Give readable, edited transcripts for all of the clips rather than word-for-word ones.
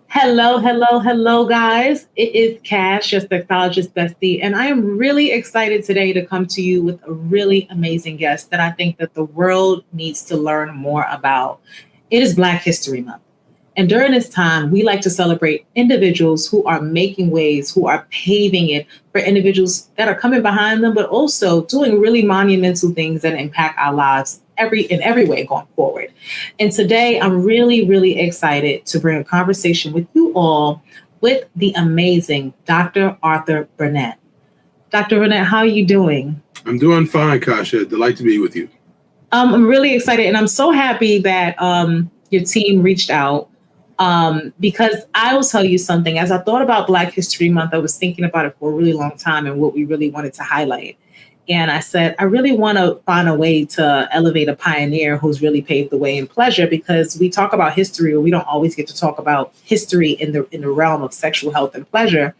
Hello, guys. It is Cash, your sexologist bestie, and I am really excited today to come to you with a really amazing guest that I think that the world needs to learn more about. It is Black History Month. And during this time, we like to celebrate individuals who are making waves, who are paving it for individuals that are coming behind them, but also doing really monumental things that impact our lives in every way going forward. And today, I'm really excited to bring a conversation with you all with the amazing Dr. Arthur Burnett. Dr. Burnett, how are you doing? I'm doing fine, Kasha. Delight to be with you. I'm really excited, and I'm so happy that your team reached out. Because I will tell you something, as I thought about Black History Month, I was thinking about it for a really long time and what we really wanted to highlight. And I said, I really want to find a way to elevate a pioneer who's really paved the way in pleasure, because we talk about history, but we don't always get to talk about history in the realm of sexual health and pleasure.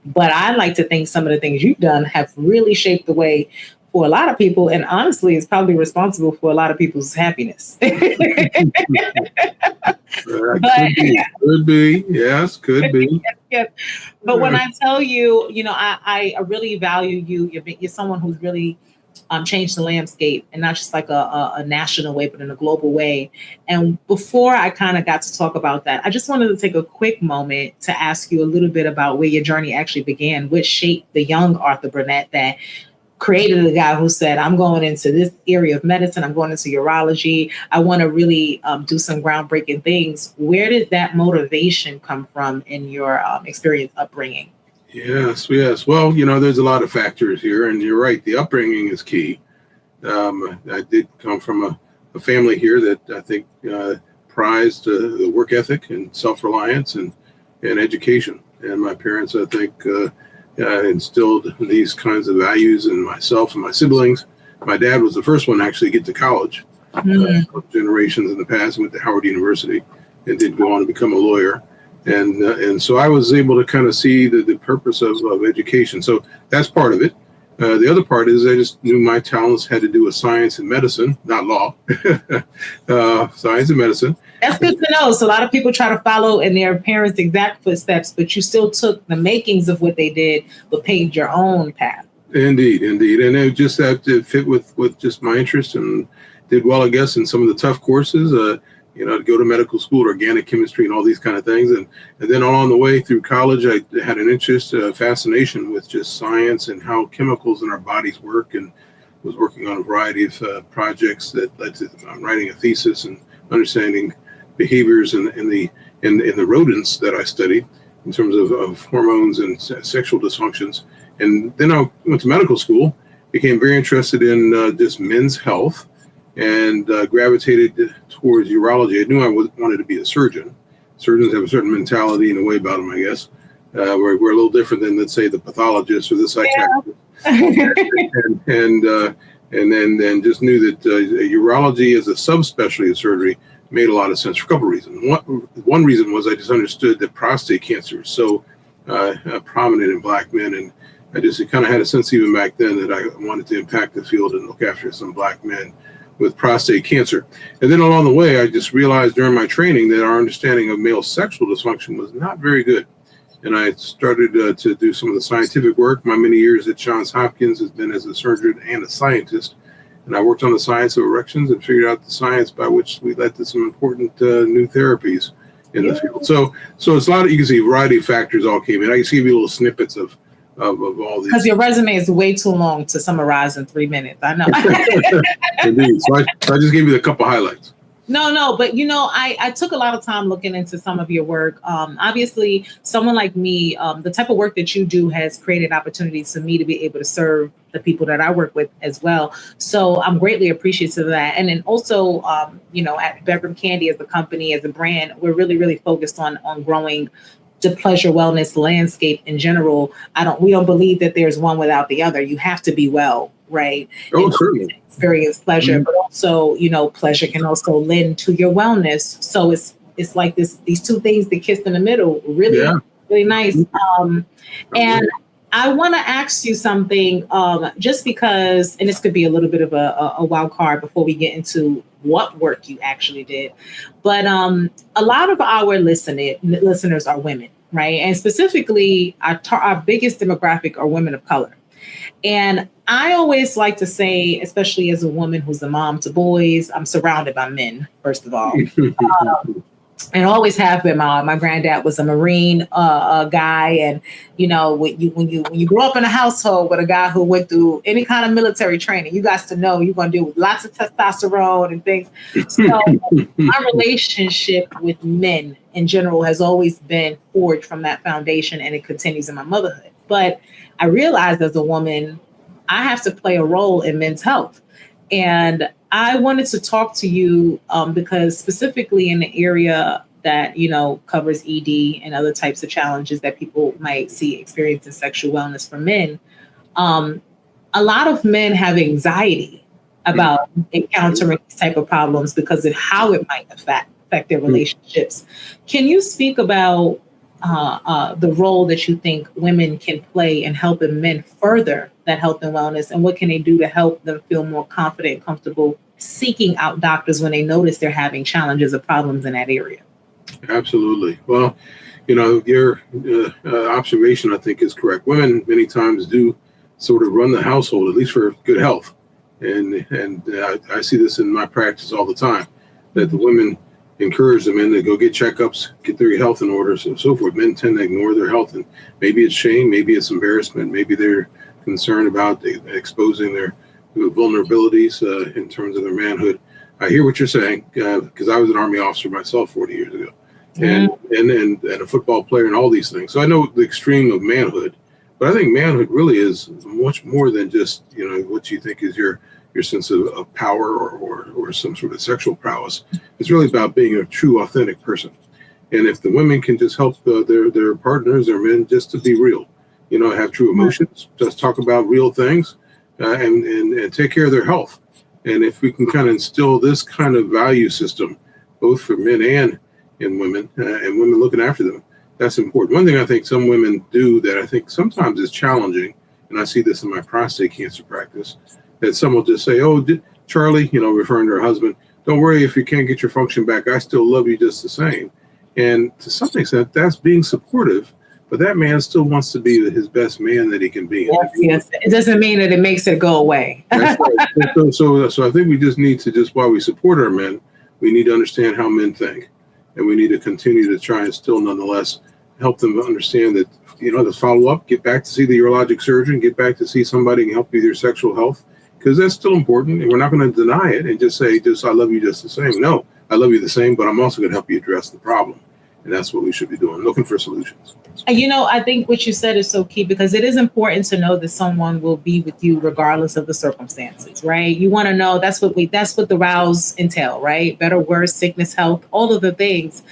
But I like to think some of the things you've done have really shaped the way for a lot of people. And honestly, it's probably responsible for a lot of people's happiness. Could be. Yes, could be. Yes. But when I tell you, I really value you. You're someone who's really changed the landscape, and not just like a national way, but in a global way. And before I kind of got to talk about that, I just wanted to take a quick moment to ask you a little bit about where your journey actually began, which shaped the young Arthur Burnett that created a guy who said, I'm going into this area of medicine. I'm going into urology. I want to really do some groundbreaking things. Where did that motivation come from in your experience upbringing? Yes. Well, there's a lot of factors here, and you're right. The upbringing is key. I did come from a family here that I think prized the work ethic and self-reliance and education. And my parents, I think, instilled these kinds of values in myself and my siblings. My dad was the first one to actually get to college. Generations in the past, went to Howard University and did go on to become a lawyer. And so I was able to kind of see the purpose of education. So that's part of it. The other part is I just knew my talents had to do with science and medicine, not law. Science and medicine. That's good to know. So a lot of people try to follow in their parents' exact footsteps, but you still took the makings of what they did, but paved your own path. Indeed. And it just had to fit with just my interest, and did well, I guess, in some of the tough courses, to go to medical school, organic chemistry and all these kind of things. And then along the way through college, I had an interest, fascination with just science and how chemicals in our bodies work, and was working on a variety of projects that led to writing a thesis and understanding behaviors in the rodents that I studied in terms of hormones and sexual dysfunctions. And then I went to medical school, became very interested in just men's health, and gravitated towards urology. I knew I wanted to be a surgeon. Surgeons have a certain mentality and a way about them, I guess. We're a little different than, let's say, the pathologist or the psychiatrist. Yeah. and then just knew that urology as a subspecialty of surgery made a lot of sense for a couple of reasons. One reason was I just understood that prostate cancer is so prominent in Black men, and I just kind of had a sense even back then that I wanted to impact the field and look after some Black men with prostate cancer. And then along the way, I just realized during my training that our understanding of male sexual dysfunction was not very good. And I started to do some of the scientific work. My many years at Johns Hopkins has been as a surgeon and a scientist. And I worked on the science of erections and figured out the science by which we led to some important new therapies in the field. So it's a lot of, you can see a variety of factors all came in. I can give you little snippets of all these. Because your resume is way too long to summarize in 3 minutes. I know. Indeed. So I just gave you a couple highlights. No, but I took a lot of time looking into some of your work. Obviously, someone like me, the type of work that you do has created opportunities for me to be able to serve the people that I work with as well. So I'm greatly appreciative of that. And then also, at Beverly Candy as a company, as a brand, we're really focused on growing the pleasure wellness landscape in general. We don't believe that there's one without the other. You have to be well, right? Oh, certainly. Experience pleasure, but also, pleasure can also lend to your wellness. So it's like these two things that kiss in the middle. Really nice. And I want to ask you something, just because, and this could be a little bit of a wild card before we get into what work you actually did. But a lot of our listeners are women, right? And specifically, our biggest demographic are women of color. And I always like to say, especially as a woman who's a mom to boys, I'm surrounded by men, first of all. And always have been. My granddad was a Marine guy, and when you grow up in a household with a guy who went through any kind of military training, you got to know you're going to deal with lots of testosterone and things. So my relationship with men in general has always been forged from that foundation, and it continues in my motherhood. But I realized as a woman, I have to play a role in men's health. And I wanted to talk to you because specifically in the area that, covers ED and other types of challenges that people might see experiencing sexual wellness for men, a lot of men have anxiety about encountering these type of problems because of how it might affect their relationships. Can you speak about the role that you think women can play in helping men further that health and wellness, and what can they do to help them feel more confident and comfortable seeking out doctors when they notice they're having challenges or problems in that area? Absolutely. Well, your observation, I think, is correct. Women many times do sort of run the household, at least for good health. And I see this in my practice all the time, that the women encourage the men to go get checkups, get their health in order, and so forth. Men tend to ignore their health, and maybe it's shame, maybe it's embarrassment, maybe they're concerned about exposing their vulnerabilities in terms of their manhood. I hear what you're saying because I was an Army officer myself 40 years ago, and a football player and all these things. So I know the extreme of manhood, but I think manhood really is much more than just what you think is your sense of power or some sort of sexual prowess. It's really about being a true, authentic person. And if the women can just help their partners, their men, just to be real, have true emotions, just talk about real things, and take care of their health. And if we can kind of instill this kind of value system, both for men and women, and women looking after them, that's important. One thing I think some women do that I think sometimes is challenging, and I see this in my prostate cancer practice, that some will just say, "Oh, Charlie," referring to her husband, "don't worry if you can't get your function back. I still love you just the same." And to some extent, that's being supportive, but that man still wants to be his best man that he can be. Yes. It doesn't mean that it makes it go away. That's right. So I think we just need to while we support our men, we need to understand how men think, and we need to continue to try and still nonetheless help them understand that, to follow up, get back to see the urologic surgeon, get back to see somebody who can help you with your sexual health. Because that's still important, and we're not going to deny it and just say, I love you just the same. No, I love you the same, but I'm also going to help you address the problem. And that's what we should be doing, looking for solutions. I think what you said is so key, because it is important to know that someone will be with you regardless of the circumstances, right? You want to know that's what the vows entail, right? Better, worse, sickness, health, all of the things.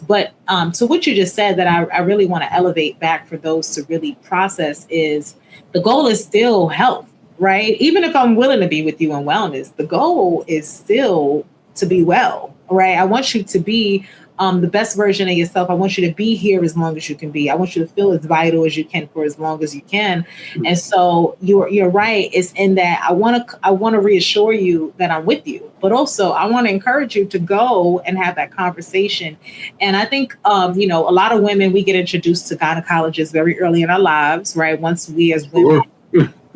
But to what you just said that I really want to elevate back for those to really process is the goal is still health. Right? Even if I'm willing to be with you in wellness, the goal is still to be well, right? I want you to be the best version of yourself. I want you to be here as long as you can be. I want you to feel as vital as you can for as long as you can. And so you're right. It's in that I want to reassure you that I'm with you, but also I want to encourage you to go and have that conversation. And I think, a lot of women, we get introduced to gynecologists very early in our lives, right? Once we as women,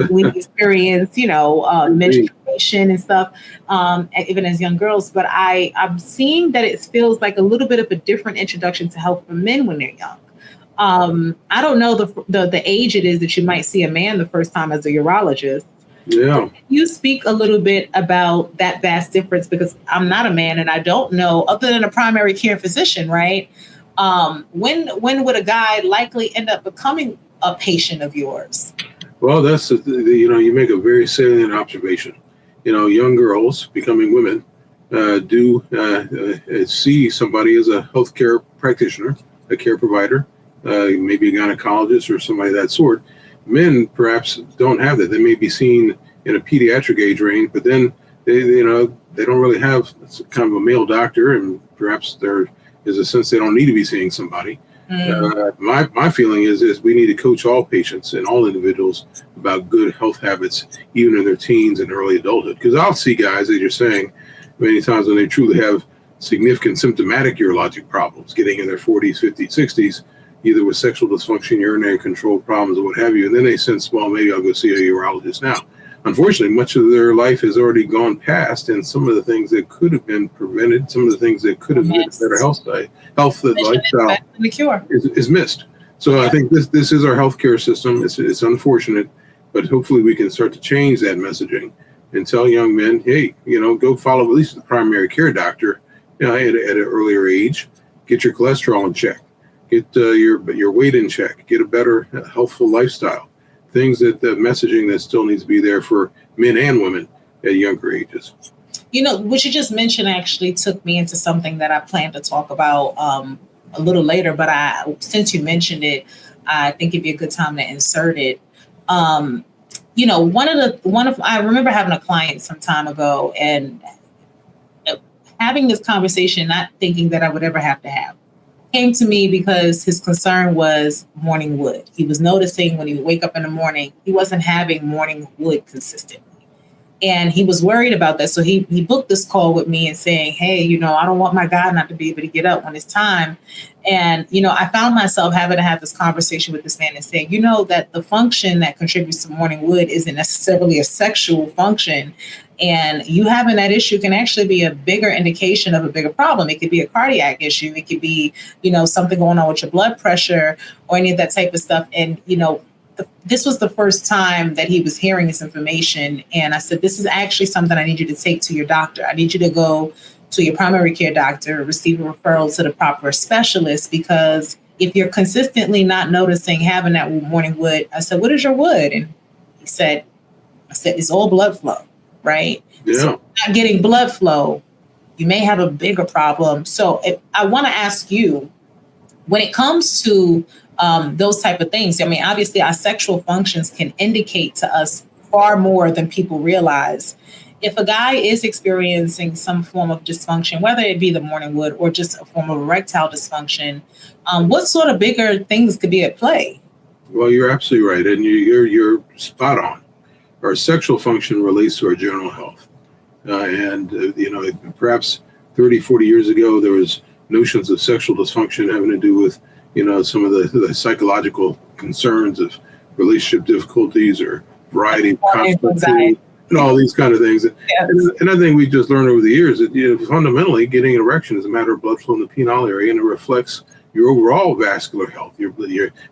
we experience, menstruation and stuff, even as young girls. But I'm seeing that it feels like a little bit of a different introduction to health for men when they're young. I don't know the age it is that you might see a man the first time as a urologist. Yeah. Can you speak a little bit about that vast difference? Because I'm not a man and I don't know, other than a primary care physician, right? When would a guy likely end up becoming a patient of yours? Well, that's you make a very salient observation. Young girls becoming women do see somebody as a healthcare practitioner, a care provider, maybe a gynecologist or somebody of that sort. Men perhaps don't have that. They may be seen in a pediatric age range, but then they don't really have kind of a male doctor, and perhaps there is a sense they don't need to be seeing somebody. My feeling is we need to coach all patients and all individuals about good health habits, even in their teens and early adulthood. Because I'll see guys, as you're saying, many times when they truly have significant symptomatic urologic problems, getting in their 40s, 50s, 60s, either with sexual dysfunction, urinary control problems, or what have you. And then they sense, well, maybe I'll go see a urologist now. Unfortunately, much of their life has already gone past, and some of the things that could have been prevented, some of the things that could have been a better lifestyle is missed. So I think this is our healthcare system. It's unfortunate, but hopefully we can start to change that messaging and tell young men, hey, go follow at least the primary care doctor at an earlier age. Get your cholesterol in check. Get your weight in check. Get a better, healthful lifestyle. Things that the messaging that still needs to be there for men and women at younger ages. What you just mentioned actually took me into something that I plan to talk about a little later, but since you mentioned it, I think it'd be a good time to insert it. I remember having a client some time ago and having this conversation, not thinking that I would ever have to have. Came to me because his concern was morning wood. He was noticing when he would wake up in the morning, he wasn't having morning wood consistently. And he was worried about that. So he booked this call with me and saying, hey, I don't want my guy not to be able to get up when it's time. And, I found myself having to have this conversation with this man and saying, that the function that contributes to morning wood isn't necessarily a sexual function. And you having that issue can actually be a bigger indication of a bigger problem. It could be a cardiac issue. It could be, something going on with your blood pressure or any of that type of stuff. And, this was the first time that he was hearing this information. And I said, this is actually something I need you to take to your doctor. I need you to go to your primary care doctor, receive a referral to the proper specialist, because if you're consistently not noticing having that morning wood, I said, what is your wood? And he said, it's all blood flow, right? Yeah. So not getting blood flow, you may have a bigger problem. So I want to ask you, when it comes to those type of things, I mean, obviously our sexual functions can indicate to us far more than people realize. If a guy is experiencing some form of dysfunction, whether it be the morning wood or just a form of erectile dysfunction, what sort of bigger things could be at play? Well, you're absolutely right. And you're spot on. Our sexual function relates to our general health. Perhaps 30, 40 years ago, there was notions of sexual dysfunction having to do with, some of the psychological concerns of relationship difficulties or variety of conflict and all these kind of things. Yes. And I think we just learned over the years that fundamentally getting an erection is a matter of blood flow in the penile area, and it reflects your overall vascular health. And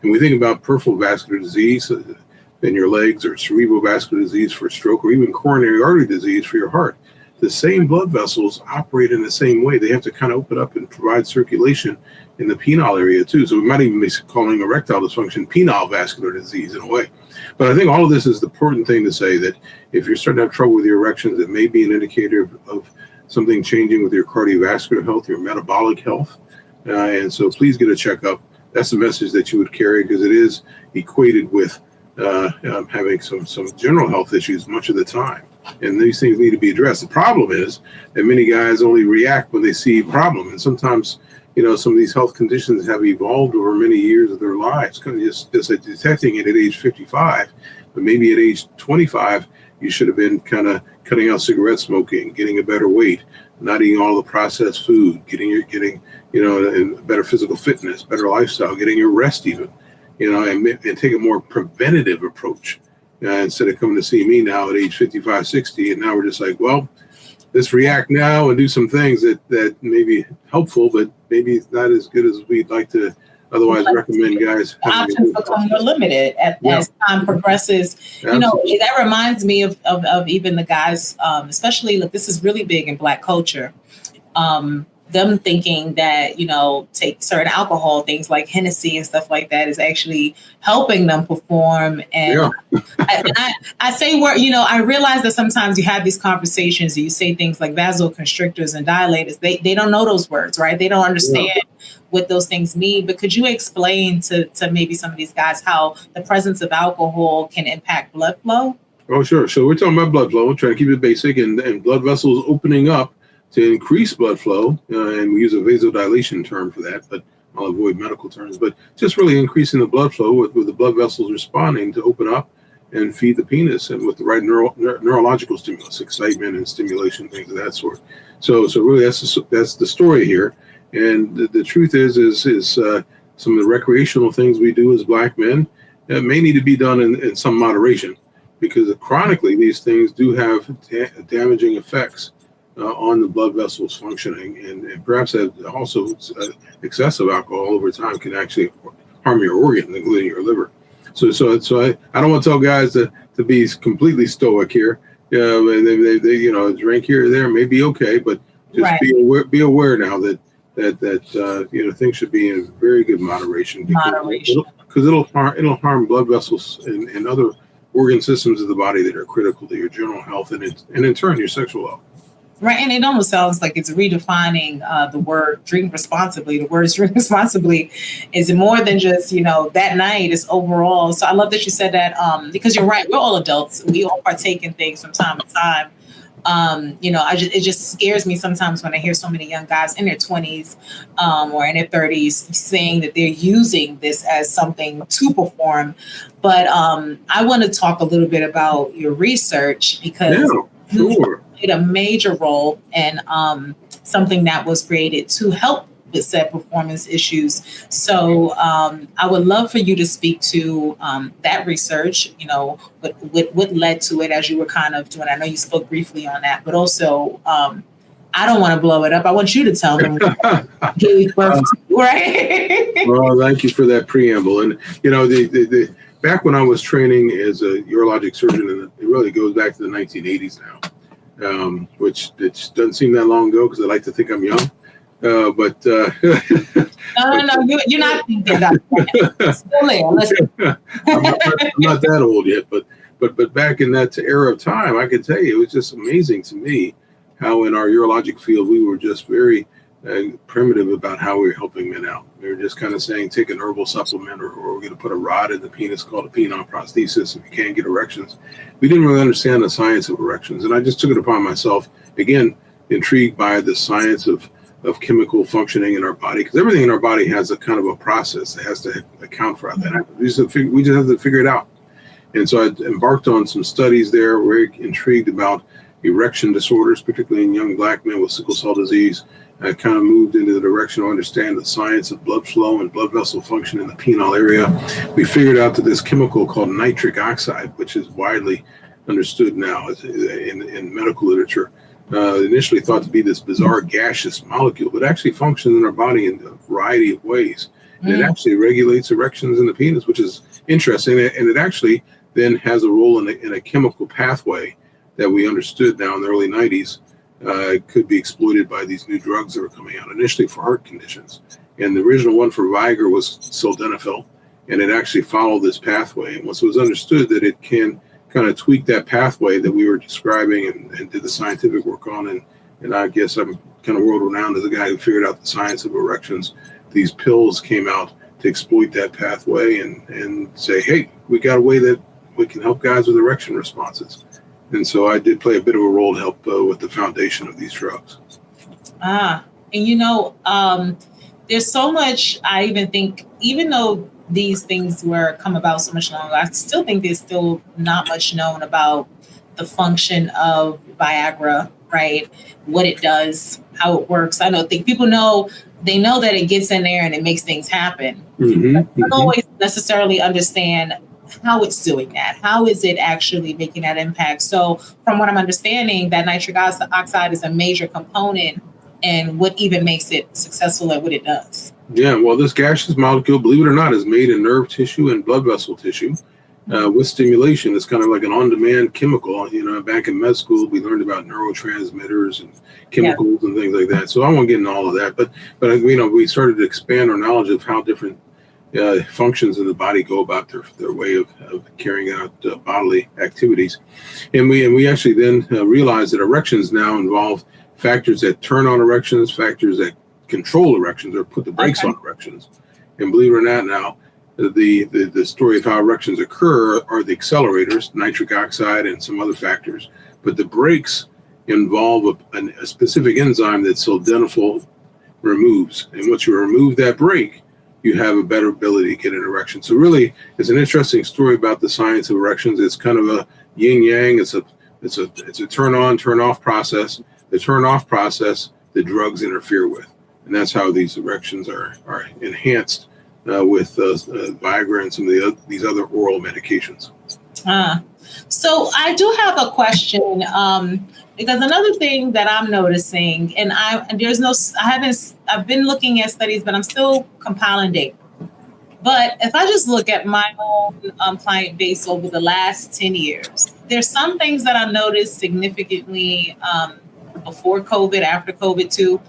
we think about peripheral vascular disease in your legs, or cerebral vascular disease for stroke, or even coronary artery disease for your heart. The same blood vessels operate in the same way. They have to kind of open up and provide circulation in the penile area too. So we might even be calling erectile dysfunction penile vascular disease in a way. But I think all of this is the important thing to say, that if you're starting to have trouble with your erections, it may be an indicator of something changing with your cardiovascular health, your metabolic health. And so please get a checkup. That's the message that you would carry, because it is equated with having some general health issues much of the time. And these things need to be addressed. The problem is that many guys only react when they see a problem. And sometimes, some of these health conditions have evolved over many years of their lives, kind of just detecting it at age 55. But maybe at age 25, you should have been kind of cutting out cigarette smoking, getting a better weight, not eating all the processed food, getting better physical fitness, better lifestyle, getting your rest even, and take a more preventative approach. Instead of coming to see me now at age 55, 60, and now we're just like, well, let's react now and do some things that may be helpful, but maybe it's not as good as we'd like to otherwise recommend guys. Options become more limited as time progresses. Absolutely. That reminds me of even the guys, especially, look, this is really big in Black culture. Them thinking that, take certain alcohol, things like Hennessy and stuff like that, is actually helping them perform. And I say, I realize that sometimes you have these conversations and you say things like vasoconstrictors and dilators. They don't know those words, right? They don't understand what those things mean. But could you explain to maybe some of these guys how the presence of alcohol can impact blood flow? Oh, sure. So we're talking about blood flow. We're trying to keep it basic, and blood vessels opening up to increase blood flow, and we use a vasodilation term for that, but I'll avoid medical terms, but just really increasing the blood flow with the blood vessels responding to open up and feed the penis and with the right neurological stimulus, excitement and stimulation, things of that sort. So really that's the story here. And the truth is some of the recreational things we do as Black men may need to be done in some moderation, because chronically these things do have damaging effects on the blood vessels functioning, and perhaps also excessive alcohol over time can actually harm your organs, including your liver. So I don't want to tell guys to be completely stoic here. They drink here or there may be okay, but just be aware now that things should be in very good moderation. Because it'll harm blood vessels and other organ systems of the body that are critical to your general health and in turn your sexual health. Right. And it almost sounds like it's redefining the word drink responsibly. The word drink responsibly is more than just, that night, is overall. So I love that you said that, because you're right. We're all adults. We all partake in things from time to time. It just scares me sometimes when I hear so many young guys in their 20s or in their 30s saying that they're using this as something to perform. But I want to talk a little bit about your research, because you played a major role in something that was created to help with said performance issues. So I would love for you to speak to that research, what led to it as you were kind of doing. I know you spoke briefly on that, but also I don't want to blow it up. I want you to tell them what gave birth to, right? Well, thank you for that preamble. And, the back when I was training as a urologic surgeon, and it really goes back to the 1980s now, which it doesn't seem that long ago because I like to think I'm young. No, you're not thinking that. Still there. Listen. I'm not that old yet, but back in that era of time, I could tell you it was just amazing to me how in our urologic field we were just very primitive about how we were helping men out. We were just kind of saying, take an herbal supplement, or we're going to put a rod in the penis called a penile prosthesis if you can't get erections. We didn't really understand the science of erections, and I just took it upon myself, again, intrigued by the science of chemical functioning in our body, because everything in our body has a kind of a process that has to account for that. We just have to figure it out. And so I embarked on some studies there, very intrigued about erection disorders, particularly in young Black men with sickle cell disease. I kind of moved into the direction to understand the science of blood flow and blood vessel function in the penile area. We figured out that this chemical called nitric oxide, which is widely understood now in medical literature, initially thought to be this bizarre gaseous molecule, but actually functions in our body in a variety of ways. And it actually regulates erections in the penis, which is interesting. And it actually then has a role in a chemical pathway that we understood now in the early 90s could be exploited by these new drugs that were coming out, initially for heart conditions. And the original one for Viagra was sildenafil, and it actually followed this pathway. And once it was understood that it can kind of tweak that pathway that we were describing and did the scientific work on, and I guess I'm kind of world-renowned as a guy who figured out the science of erections. These pills came out to exploit that pathway and say, hey, we got a way that we can help guys with erection responses. And so I did play a bit of a role to help with the foundation of these drugs. And there's so much, I even think, even though these things were come about so much longer, I still think there's still not much known about the function of Viagra, right? What it does, how it works. I think people know that it gets in there and it makes things happen. But they don't always necessarily understand how it's doing that. How is it actually making that impact? So from what I'm understanding, that nitric oxide is a major component in what even makes it successful at what it does. Yeah, well, this gaseous molecule, believe it or not, is made in nerve tissue and blood vessel tissue with stimulation. It's kind of like an on-demand chemical. Back in med school, we learned about neurotransmitters and chemicals and things like that. So I won't get into all of that, but we started to expand our knowledge of how different functions in the body go about their way of carrying out bodily activities. And we actually then realized that erections now involve factors that turn on erections, factors that control erections or put the brakes on erections. And believe it or not now, the story of how erections occur are the accelerators, nitric oxide and some other factors. But the brakes involve a specific enzyme that sildenafil removes. And once you remove that brake, you have a better ability to get an erection. So really, it's an interesting story about the science of erections. It's kind of a yin yang. It's a turn on, turn off process. The turn off process, the drugs interfere with, and that's how these erections are enhanced with Viagra and some of these other oral medications. So I do have a question, because another thing that I'm noticing, I've been looking at studies, but I'm still compiling data. But if I just look at my own client base over the last 10 years, there's some things that I noticed significantly before COVID, after COVID too.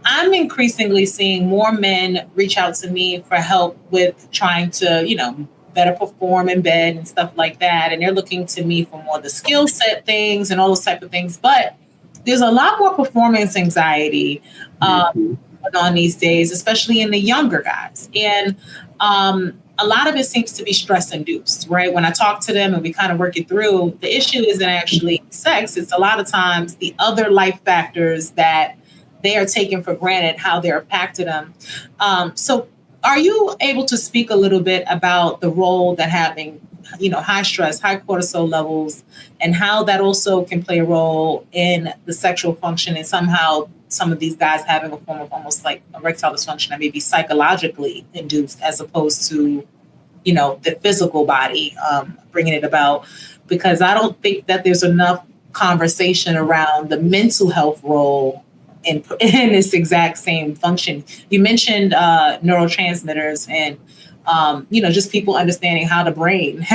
I'm increasingly seeing more men reach out to me for help with trying to, better perform in bed and stuff like that. And they're looking to me for more of the skill set things and all those type of things. But there's a lot more performance anxiety going on these days, especially in the younger guys. And a lot of it seems to be stress induced, right? When I talk to them and we kind of work it through, the issue isn't actually sex. It's a lot of times the other life factors that they are taking for granted, how they're impacted them. So are you able to speak a little bit about the role that having, high stress, high cortisol levels, and how that also can play a role in the sexual function, and somehow some of these guys having a form of almost like erectile dysfunction that may be psychologically induced as opposed to, the physical body bringing it about? Because I don't think that there's enough conversation around the mental health role in this exact same function. You mentioned neurotransmitters and, just people understanding how the brain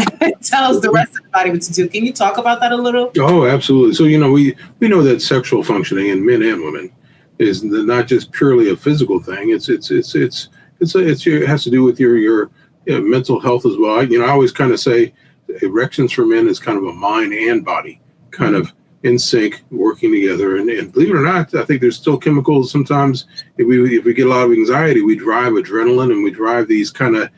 tells the rest of the body what to do. Can you talk about that a little? Oh, absolutely. So, we know that sexual functioning in men and women is not just purely a physical thing. It has to do with your mental health as well. I always kind of say erections for men is kind of a mind and body kind of in sync, working together. And believe it or not, I think there's still chemicals. Sometimes if we get a lot of anxiety, we drive adrenaline and we drive these kind of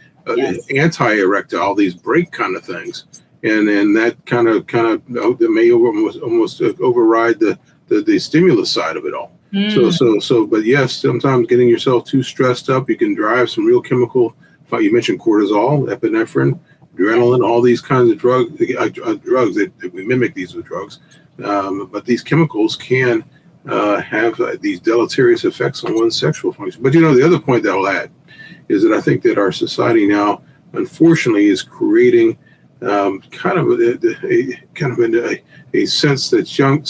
anti-erectile, these brake kind of things. And that kind of that may almost override the stimulus side of it all. But yes, sometimes getting yourself too stressed up, you can drive some real chemical. You mentioned cortisol, epinephrine, adrenaline, all these kinds of drugs that we mimic these with drugs. But these chemicals can have these deleterious effects on one's sexual function. But the other point that I'll add is that I think that our society now, unfortunately, is creating kind of a sense that young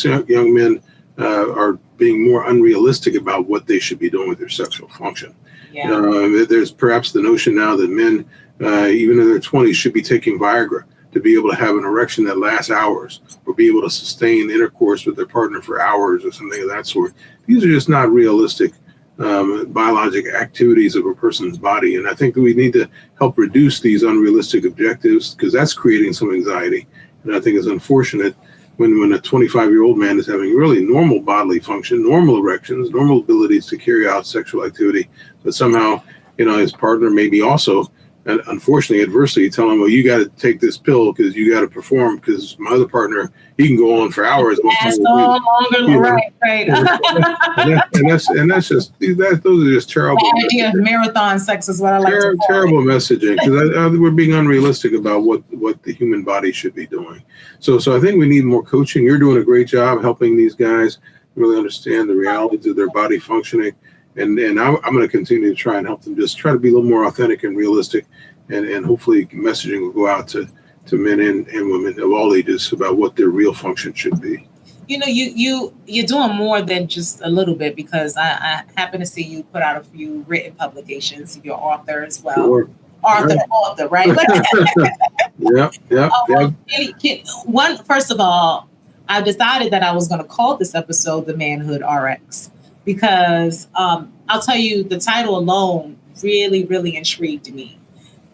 men are being more unrealistic about what they should be doing with their sexual function. Yeah. There's perhaps the notion now that men, even in their 20s, should be taking Viagra to be able to have an erection that lasts hours, or be able to sustain intercourse with their partner for hours or something of that sort. These are just not realistic biologic activities of a person's body. And I think that we need to help reduce these unrealistic objectives, because that's creating some anxiety. And I think it's unfortunate when a 25-year-old man is having really normal bodily function, normal erections, normal abilities to carry out sexual activity, but somehow, his partner may be also, unfortunately, adversely telling him, well, you got to take this pill because you got to perform, because my other partner, he can go on for hours. Right. and that's just, those are just terrible. The idea of marathon sex is what I like to call terrible messaging, because we're being unrealistic about what the human body should be doing. So I think we need more coaching. You're doing a great job helping these guys really understand the realities of their body functioning. And I'm going to continue to try and help them just try to be a little more authentic and realistic, and hopefully messaging will go out to men and women of all ages about what their real function should be. You're doing more than just a little bit, because I happen to see you put out a few written publications. You're author as well. Sure. Author, right? Yeah. First of all, I decided that I was going to call this episode the Manhood RX, because I'll tell you, the title alone really, really intrigued me.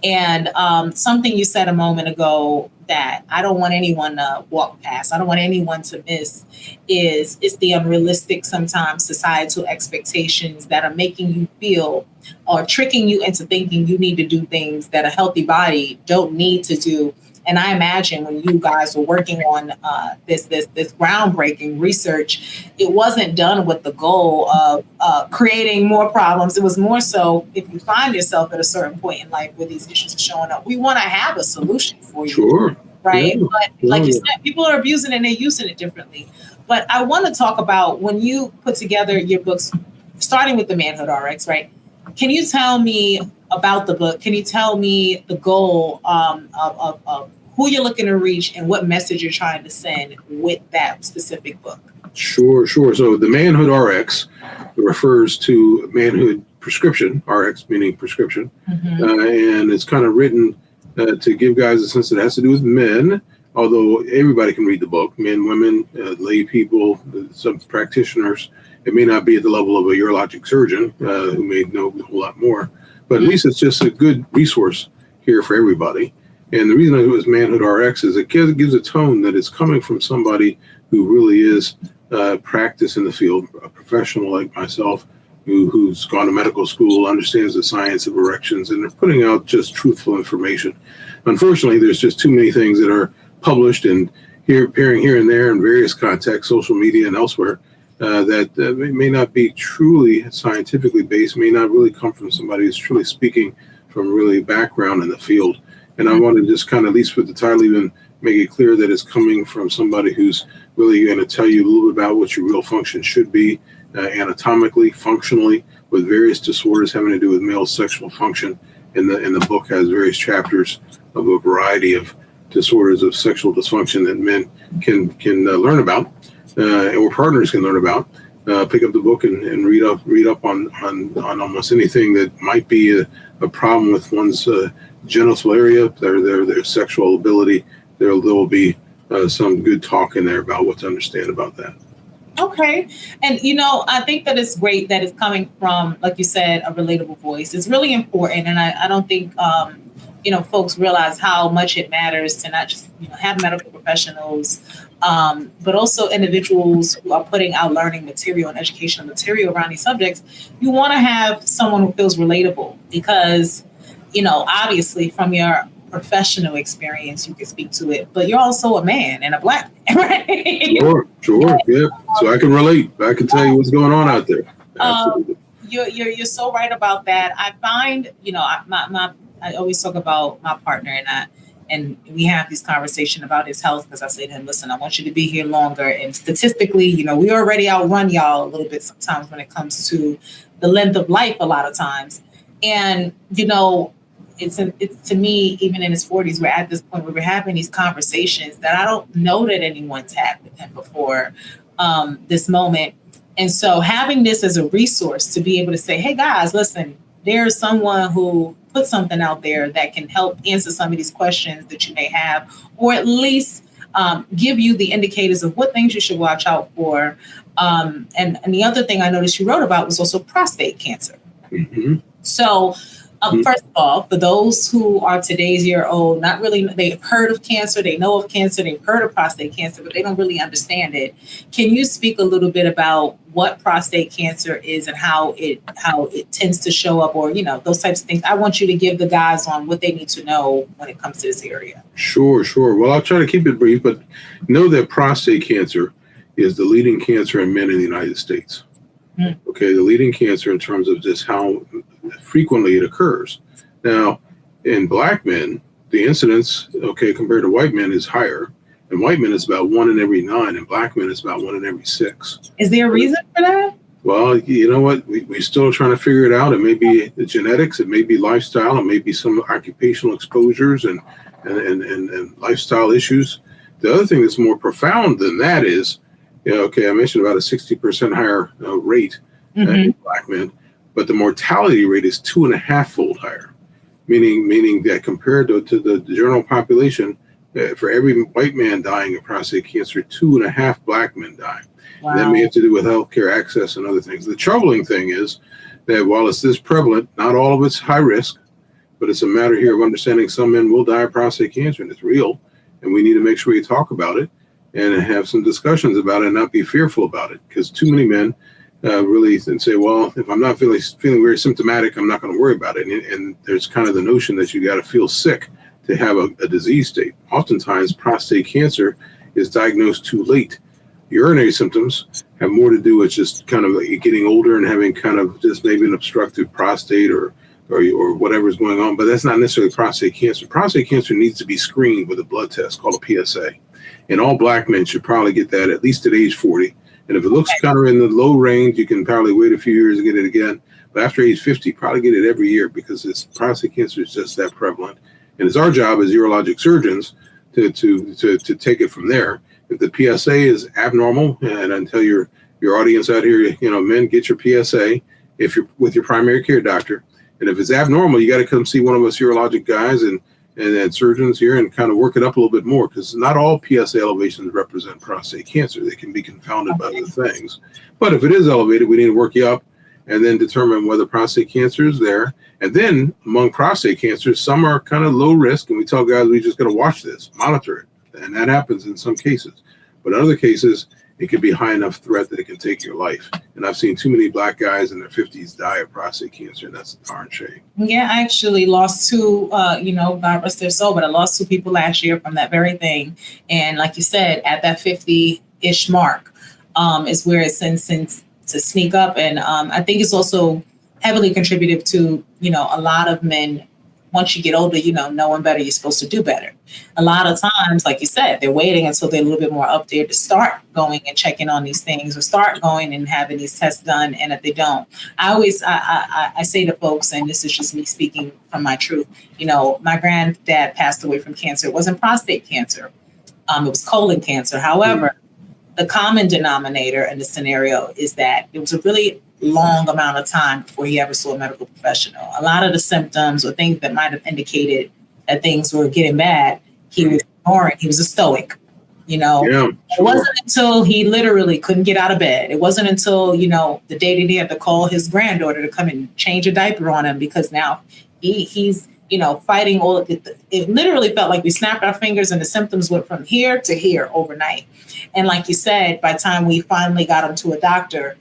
And something you said a moment ago that I don't want anyone to walk past, I don't want anyone to miss, is the unrealistic, sometimes societal expectations that are making you feel, or tricking you into thinking you need to do things that a healthy body don't need to do And I imagine when you guys were working on this groundbreaking research, it wasn't done with the goal of creating more problems. It was more so if you find yourself at a certain point in life where these issues are showing up, we want to have a solution for you. Sure. Right. Yeah. But like you said, people are abusing it and they're using it differently. But I want to talk about when you put together your books, starting with the Manhood RX, right? Can you tell me about the book? Can you tell me the goal of who you're looking to reach and what message you're trying to send with that specific book? Sure. So the Manhood RX refers to manhood prescription, RX meaning prescription, and it's kind of written to give guys a sense that it has to do with men, although everybody can read the book, men, women, lay people, some practitioners. It may not be at the level of a urologic surgeon who may know a whole lot more, but at least it's just a good resource here for everybody. And the reason it was Manhood RX is it gives a tone that it's coming from somebody who really is practice in the field, a professional like myself, who's gone to medical school, understands the science of erections, and they're putting out just truthful information. Unfortunately, there's just too many things that are published and appearing here and there in various contexts, social media and elsewhere, that may not be truly scientifically based, may not really come from somebody who's truly speaking from really background in the field. And I want to just kind of, at least with the title, even make it clear that it's coming from somebody who's really going to tell you a little bit about what your real function should be, anatomically, functionally, with various disorders having to do with male sexual function. And the book has various chapters of a variety of disorders of sexual dysfunction that men can learn about, or partners can learn about. Pick up the book and read up on almost anything that might be a problem with one's genital area, their sexual ability. There will be some good talk in there about what to understand about that. Okay. And, I think that it's great that it's coming from, like you said, a relatable voice. It's really important. And I don't think, folks realize how much it matters to not just, have medical professionals, but also individuals who are putting out learning material and educational material around these subjects. You want to have someone who feels relatable because, obviously from your professional experience, you can speak to it, but you're also a man and a Black man, right? Sure, yeah. So I can relate. I can tell you what's going on out there. Absolutely. You're so right about that. I find, I always talk about my partner and we have this conversation about his health because I say to him, listen, I want you to be here longer. And statistically, we already outrun y'all a little bit sometimes when it comes to the length of life a lot of times. And, it's to me, even in his 40s, we're at this point where we're having these conversations that I don't know that anyone's had with him before this moment. And so having this as a resource to be able to say, hey, guys, listen, there's someone who put something out there that can help answer some of these questions that you may have, or at least give you the indicators of what things you should watch out for. And the other thing I noticed you wrote about was also prostate cancer. Mm-hmm. So first of all, for those who are today's year old, not really, they've heard of cancer, they know of cancer, they've heard of prostate cancer, but they don't really understand it. Can you speak a little bit about what prostate cancer is and how it tends to show up, or, those types of things? I want you to give the guys on what they need to know when it comes to this area. Sure. Well, I'll try to keep it brief, but know that prostate cancer is the leading cancer in men in the United States. Okay, the leading cancer in terms of just how frequently it occurs. Now, in Black men, the incidence, compared to white men, is higher. In white men, it's about 1 in every 9. In Black men, it's about 1 in every 6. Is there a reason for that? Well, you know what? We're still trying to figure it out. It may be the genetics, it may be lifestyle, it may be some occupational exposures and lifestyle issues. The other thing that's more profound than that is, I mentioned about a 60% higher rate in Black men, but the mortality rate is 2.5-fold higher, meaning that compared to the general population, for every white man dying of prostate cancer, 2.5 Black men die. Wow. That may have to do with healthcare access and other things. The troubling thing is that while it's this prevalent, not all of it's high risk, but it's a matter here of understanding some men will die of prostate cancer, and it's real, and we need to make sure we talk about it and have some discussions about it and not be fearful about it, because too many men really say, well, if I'm not feeling very symptomatic, I'm not going to worry about it. And there's kind of the notion that you got to feel sick to have a disease state. Oftentimes, prostate cancer is diagnosed too late. Urinary symptoms have more to do with just kind of like getting older and having kind of just maybe an obstructive prostate or whatever's going on, but that's not necessarily prostate cancer. Prostate cancer needs to be screened with a blood test called a PSA. And all black men should probably get that at least at age 40. And if it looks kind of in the low range, you can probably wait a few years to get it again. But after age 50, probably get it every year because prostate cancer is just that prevalent. And it's our job as urologic surgeons to take it from there. If the PSA is abnormal, and I tell your audience out here, men, get your PSA if you're with your primary care doctor. And if it's abnormal, you got to come see one of us urologic guys and surgeons here and kind of work it up a little bit more, because not all PSA elevations represent prostate cancer. They can be confounded by other things. But if it is elevated, we need to work you up and then determine whether prostate cancer is there. And then among prostate cancers, some are kind of low risk, and we tell guys we just got to watch this, monitor it. And that happens in some cases. But in other cases, it could be a high enough threat that it can take your life. And I've seen too many black guys in their 50s die of prostate cancer, and that's a darn shame. Yeah, I actually lost two, God rest their soul, but I lost two people last year from that very thing. And like you said, at that 50-ish mark is where it tends to sneak up. And I think it's also heavily contributive to, a lot of men. Once you get older, knowing better, you're supposed to do better. A lot of times, like you said, they're waiting until they're a little bit more up there to start going and checking on these things or start going and having these tests done. And if they don't, I say to folks, and this is just me speaking from my truth, my granddad passed away from cancer. It wasn't prostate cancer. It was colon cancer. However, the common denominator in the scenario is that it was a really long amount of time before he ever saw a medical professional. A lot of the symptoms or things that might have indicated that things were getting bad, he was ignoring. He was a stoic, Yeah, sure. It wasn't until he literally couldn't get out of bed. It wasn't until, the day that he had to call his granddaughter to come and change a diaper on him, because now he's, fighting all of it. It literally felt like we snapped our fingers and the symptoms went from here to here overnight. And like you said, by the time we finally got him to a doctor,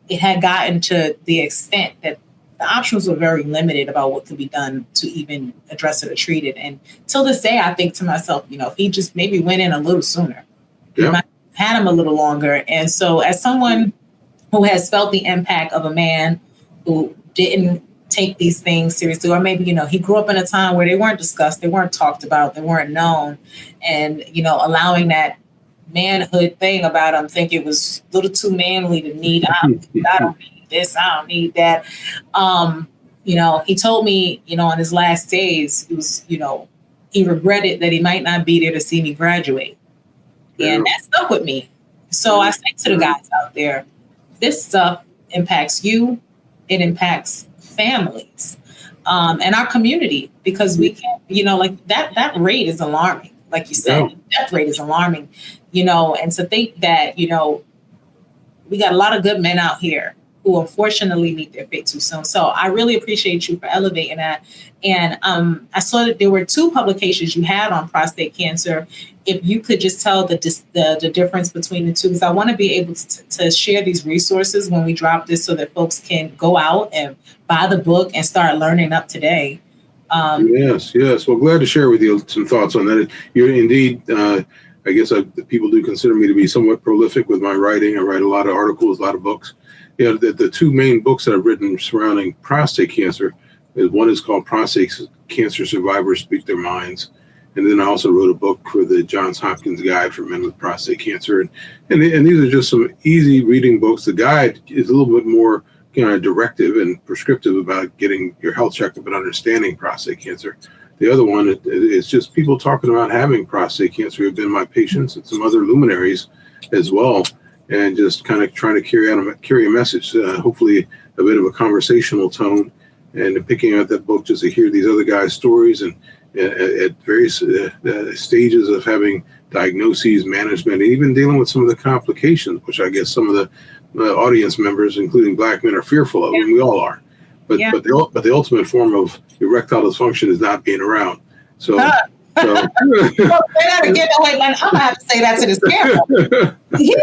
it had gotten to the extent that the options were very limited about what could be done to even address it or treat it. And till this day, I think to myself, if he just maybe went in a little sooner, he might have had him a little longer. And so as someone who has felt the impact of a man who didn't take these things seriously, or maybe, he grew up in a time where they weren't discussed, they weren't talked about, they weren't known, and, allowing that manhood thing about him, think it was a little too manly to need, I don't need this, I don't need that. He told me, on his last days, it was, he regretted that he might not be there to see me graduate. And that stuck with me. So I say to the guys out there, this stuff impacts you, it impacts families, and our community, because we can't, that rate is alarming. Like you said, death rate is alarming, and to think that, we got a lot of good men out here who unfortunately meet their fate too soon. So I really appreciate you for elevating that. And I saw that there were 2 publications you had on prostate cancer. If you could just tell the difference between the two, because I want to be able to share these resources when we drop this so that folks can go out and buy the book and start learning up today. Yes. Well, glad to share with you some thoughts on that. You're indeed, I guess people do consider me to be somewhat prolific with my writing. I write a lot of articles, a lot of books. The 2 main books that I've written surrounding prostate cancer, one is called Prostate Cancer Survivors Speak Their Minds. And then I also wrote a book for the Johns Hopkins Guide for Men with Prostate Cancer. And these are just some easy reading books. The guide is a little bit more directive and prescriptive about getting your health checkup and understanding prostate cancer. The other one is just people talking about having prostate cancer who have been my patients and some other luminaries as well, and just kind of trying to carry a message, hopefully a bit of a conversational tone, and picking out that book just to hear these other guys' stories and at various stages of having diagnoses, management, and even dealing with some of the complications, which I guess some of the audience members, including black men, are fearful of, and we all are. But the ultimate form of erectile dysfunction is not being around. So say that again. Wait, man, I'm gonna have to say that to this camera. He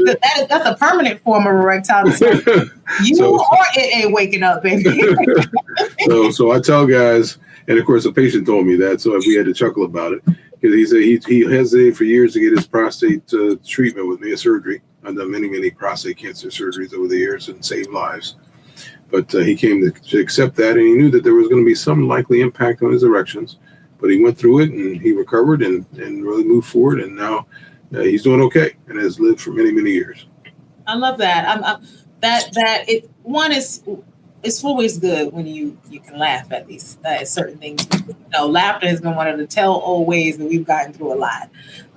said that's a permanent form of erectile dysfunction. It ain't waking up, baby. So I tell guys, And of course, the patient told me that, so we had to chuckle about it because he said he hesitated for years to get his prostate treatment with me, a surgery. I've done many prostate cancer surgeries over the years and saved lives. But he came to accept that, and he knew that there was going to be some likely impact on his erections. But he went through it, and he recovered and really moved forward, and now he's doing okay and has lived for many years. I love that. It's always good when you can laugh at these certain things. Laughter has been one of the tell-all ways that we've gotten through a lot.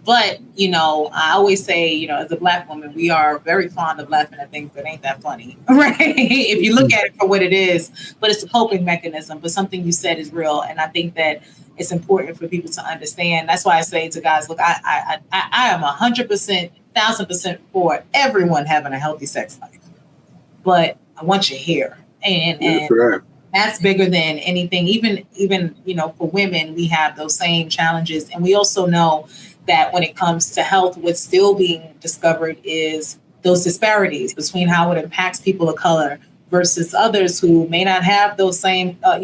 But, I always say, as a Black woman, we are very fond of laughing at things that ain't that funny, right? If you look at it for what it is, but it's a coping mechanism. But something you said is real. And I think that it's important for people to understand. That's why I say to guys, look, I am 100%, 1,000% for everyone having a healthy sex life. But I want you here. And that's bigger than anything. Even for women, we have those same challenges. And we also know that when it comes to health, what's still being discovered is those disparities between how it impacts people of color versus others who may not have those same, like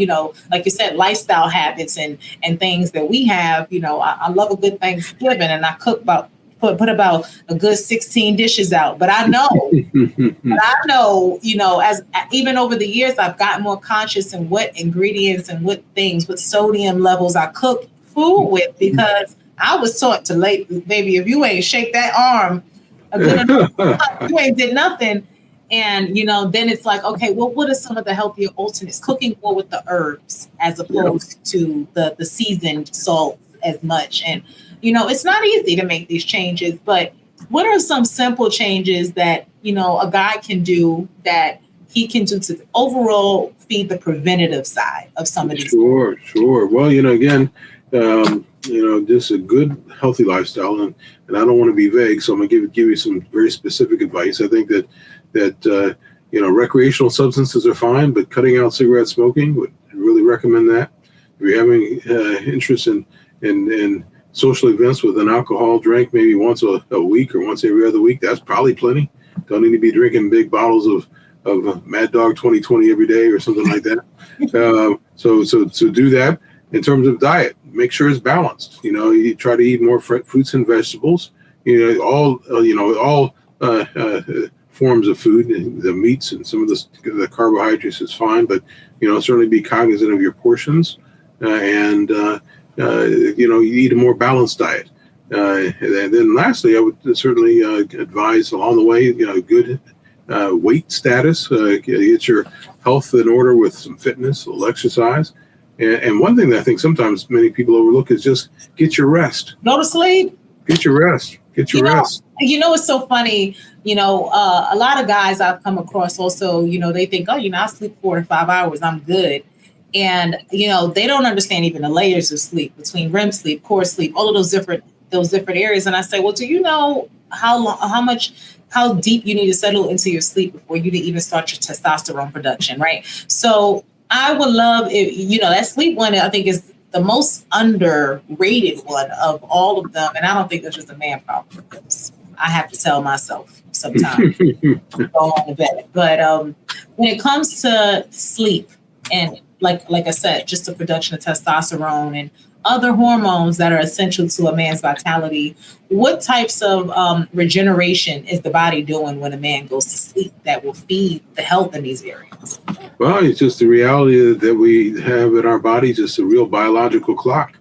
you said, lifestyle habits and things that we have. I love a good Thanksgiving, and I cook put about a good 16 dishes out. But I know, as even over the years, I've gotten more conscious in what ingredients and what sodium levels I cook food with, because I was taught to baby, if you ain't shake that arm a good enough, you ain't did nothing. And, then it's like, okay, well, what are some of the healthier alternates? Cooking more with the herbs as opposed to the seasoned salt as much. And, it's not easy to make these changes, but what are some simple changes that, a guy can do that he can do to overall feed the preventative side of some of these? Sure. Well, again, just a good, healthy lifestyle. And I don't want to be vague, so I'm going to give you some very specific advice. I think that recreational substances are fine, but cutting out cigarette smoking, would really recommend that. If you're having interest in social events with an alcohol drink, maybe once a week or once every other week, that's probably plenty. Don't need to be drinking big bottles of Mad Dog 2020 every day or something like that. So do that. In terms of diet, make sure it's balanced. You try to eat more fruits and vegetables. All forms of food, the meats and some of the carbohydrates is fine, but certainly be cognizant of your portions, and you eat a more balanced diet. And then lastly, I would certainly advise along the way, good weight status. Get your health in order with some fitness, a little exercise. And one thing that I think sometimes many people overlook is just get your rest. Go to sleep. Get your rest. Rest. It's so funny. A lot of guys I've come across also, they think, I sleep 4 to 5 hours, I'm good. And, they don't understand even the layers of sleep between REM sleep, core sleep, all of those different areas. And I say, well, do you know how deep you need to settle into your sleep before you even start your testosterone production, right? So I would love if, that sleep one, I think is the most underrated one of all of them. And I don't think that's just a man problem. I have to tell myself sometimes go on to bed. But when it comes to sleep and like I said, just the production of testosterone and other hormones that are essential to a man's vitality, what types of regeneration is the body doing when a man goes to sleep that will feed the health in these areas? Well, it's just the reality that we have in our body, just a real biological clock,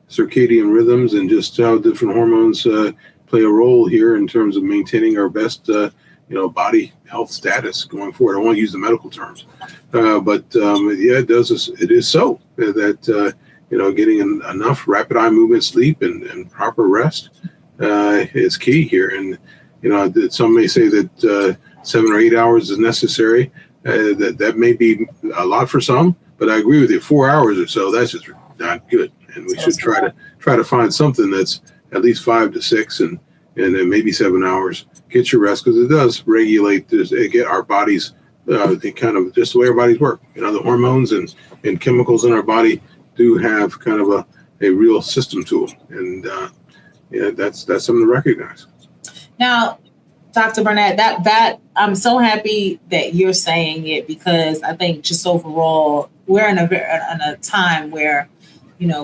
circadian rhythms, and just how different hormones play a role here in terms of maintaining our best, body health status going forward. I don't want to use the medical terms, but it does. It is so that getting enough rapid eye movement sleep and proper rest is key here. And some may say that 7 or 8 hours is necessary. That may be a lot for some, but I agree with you. 4 hours or so, that's just not good. And we should try to find something that's at least 5 to 6 and then maybe 7 hours. Get your rest, because it does regulate get our bodies kind of just the way our bodies work. The hormones and chemicals in our body do have kind of a real system to them, and that's something to recognize. Now, Dr. Burnett, that I'm so happy that you're saying it, because I think just overall we're in a time where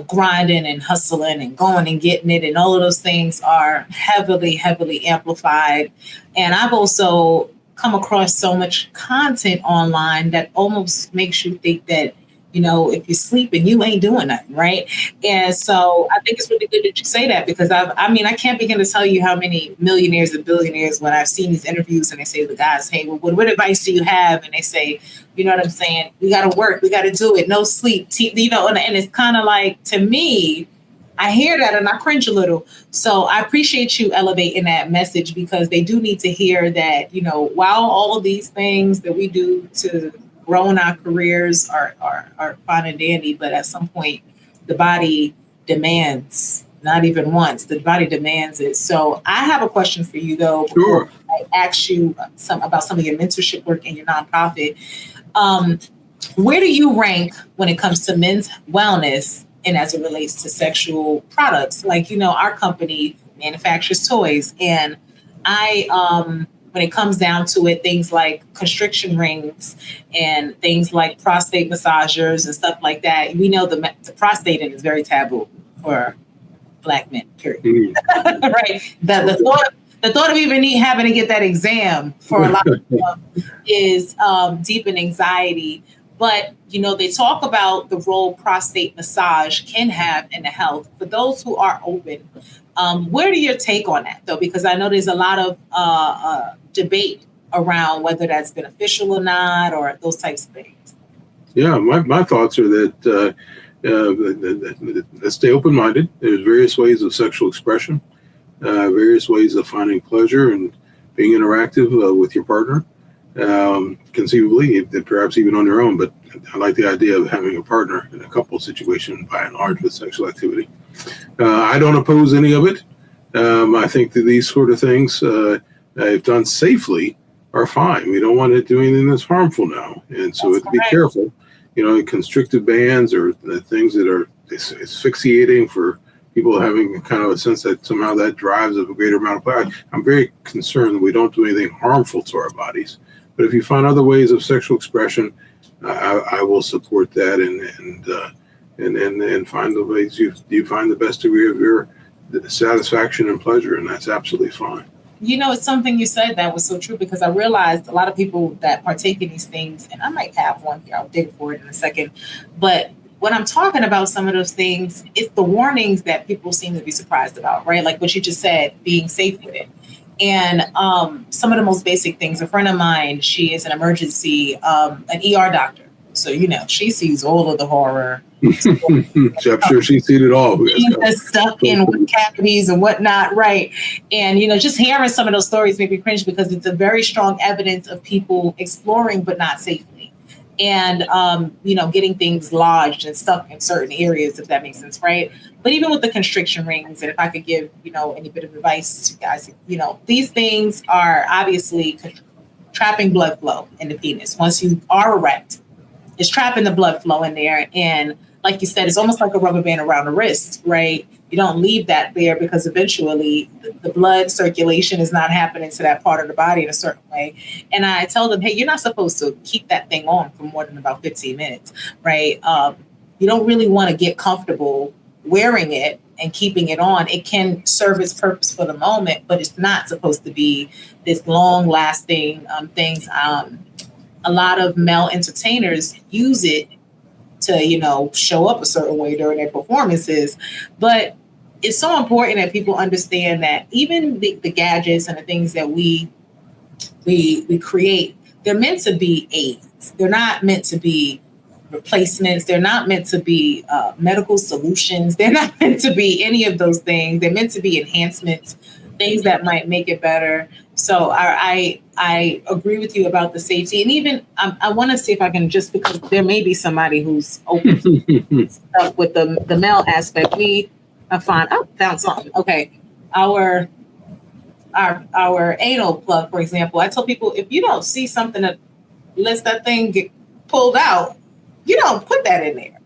grinding and hustling and going and getting it. And all of those things are heavily, heavily amplified. And I've also come across so much content online that almost makes you think that, if you're sleeping, you ain't doing nothing, right? And so I think it's really good that you say that, because I can't begin to tell you how many millionaires and billionaires, when I've seen these interviews and they say to the guys, hey, well, what advice do you have? And they say, you know what I'm saying? We got to work. We got to do it. No sleep. And it's kind of like, to me, I hear that and I cringe a little. So I appreciate you elevating that message, because they do need to hear that, while all of these things that we do to grow in our careers are fine and dandy, but at some point the body demands, not even once, the body demands it. So I have a question for you though. Sure. I ask you about some of your mentorship work in your nonprofit. Where do you rank when it comes to men's wellness and as it relates to sexual products? Like, our company manufactures toys, and when it comes down to it, things like constriction rings and things like prostate massagers and stuff like that, we know the prostate is very taboo for Black men, period. Right? The thought of even having to get that exam for a lot of them is deep in anxiety. But, they talk about the role prostate massage can have in the health. For those who are open, where do your take on that, though? Because I know there's a lot of debate around whether that's beneficial or not, or those types of things. Yeah, my thoughts are that let's stay open-minded. There's various ways of sexual expression, various ways of finding pleasure and being interactive with your partner, conceivably, perhaps even on your own. But I like the idea of having a partner in a couple situation, by and large, with sexual activity. I don't oppose any of it. I think that these sort of things, if done safely, are fine. We don't want to do anything that's harmful now. And so be careful. Constrictive bands or things that are asphyxiating for people having kind of a sense that somehow that drives a greater amount of pleasure. I'm very concerned that we don't do anything harmful to our bodies. But if you find other ways of sexual expression, I will support that and find the ways you find the best degree of your satisfaction and pleasure, and that's absolutely fine. It's something you said that was so true, because I realized a lot of people that partake in these things, and I might have one here, I'll dig for it in a second, but when I'm talking about some of those things, it's the warnings that people seem to be surprised about, right? Like what you just said, being safe with it. And some of the most basic things, a friend of mine, she is an emergency, an ER doctor. So, she sees all of the horror. I'm sure she's seen it all. She's stuck in cavities and whatnot, right? And, just hearing some of those stories make me cringe, because it's a very strong evidence of people exploring but not safely. And, getting things lodged and stuck in certain areas, if that makes sense, right? But even with the constriction rings, and if I could give, any bit of advice to guys, these things are obviously trapping blood flow in the penis. Once you are erect, it's trapping the blood flow in there. And like you said, it's almost like a rubber band around the wrist, right? You don't leave that there, because eventually the blood circulation is not happening to that part of the body in a certain way. And I tell them, hey, you're not supposed to keep that thing on for more than about 15 minutes, right? You don't really want to get comfortable wearing it and keeping it on. It can serve its purpose for the moment, but it's not supposed to be this long lasting things. A lot of male entertainers use it to, show up a certain way during their performances. But it's so important that people understand that even the gadgets and the things that we create, they're meant to be aids. They're not meant to be replacements. They're not meant to be medical solutions. They're not meant to be any of those things. They're meant to be enhancements, things that might make it better. So I agree with you about the safety. And even I want to see if I can, just because there may be somebody who's open to stuff with the male aspect. I found something. Okay. Our anal plug, for example, I tell people, if you don't see something that lets that thing get pulled out, you don't put that in there.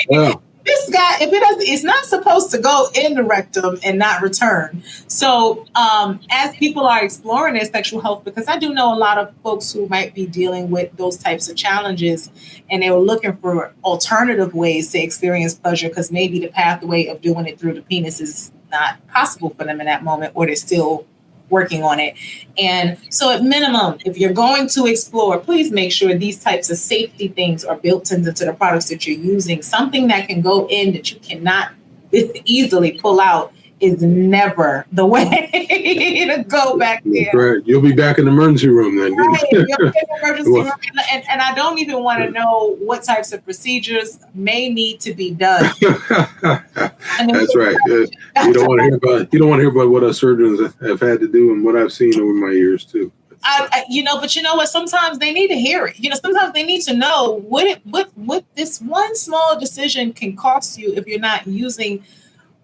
Yeah. this guy, if it doesn't, it's not supposed to go in the rectum and not return. So as people are exploring their sexual health, because I do know a lot of folks who might be dealing with those types of challenges, and they were looking for alternative ways to experience pleasure, because maybe the pathway of doing it through the penis is not possible for them in that moment, or they're still working on it. And so at minimum, if you're going to explore, please make sure these types of safety things are built into the products that you're using. Something that can go in that you cannot easily pull out is never the way to go back there. Right. You'll be back in the emergency room then. Right. You'll be in the emergency room. And I don't even want to know what types of procedures may need to be done. That's right. You don't want to hear about what our surgeons have had to do and what I've seen over my years too. But you know what? Sometimes they need to hear it. Sometimes they need to know what this one small decision can cost you if you're not using